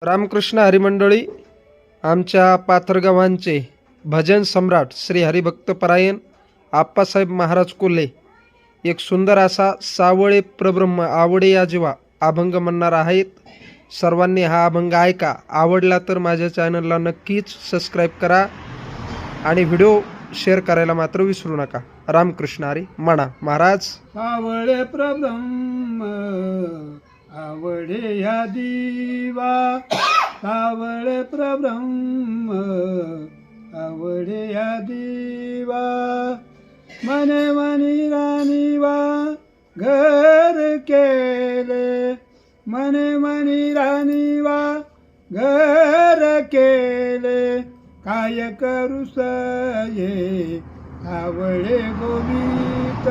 रामकृष्ण हरिमंडळी, आमच्या पाथरगावांचे भजन सम्राट श्री हरिभक्तपरायण आप्पासाहेब महाराज कोल्हे एक सुंदर असा सावळे प्रब्रह्म आवडे या जीवा अभंग म्हणणार आहेत. सर्वांनी हा अभंग ऐका. आवडला तर माझ्या चॅनलला नक्कीच सबस्क्राईब करा आणि व्हिडिओ शेअर करायला मात्र विसरू नका. रामकृष्ण हरी म्हणा महाराज. आवडे प्रब्रह्म आवडे या दिवा, आवडे प्रब्रह्म आवडे या दिवा, मने मनी राणीवा घर केले, मने मनी राणीवा घर केले, काय करू सये आवडे गोवित,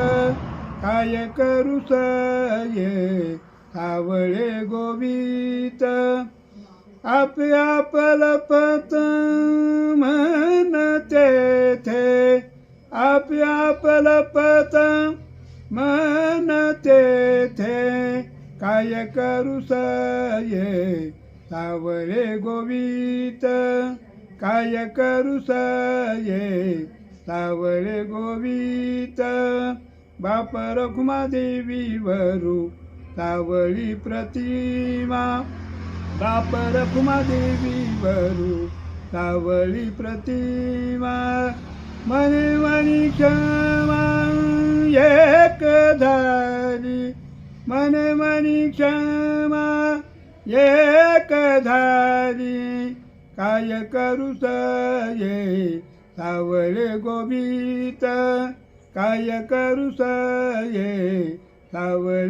काय करू सये आवडे गोवित, आप लपत म्हणते थे, आप लपत म्हणते थे, काय करू सये सावळे गोवित, काय करू सये सावळे गोवित, बाप रखुमादेवी वरू सावळी प्रतिमा, बाप रखुमादेवी वरू सावळी प्रतिमा, मने मनी क्षमा एक झाली, मने मनी क्षमा एक झाली, काय करू सये सावळे गोवित, काय करू सये सावळे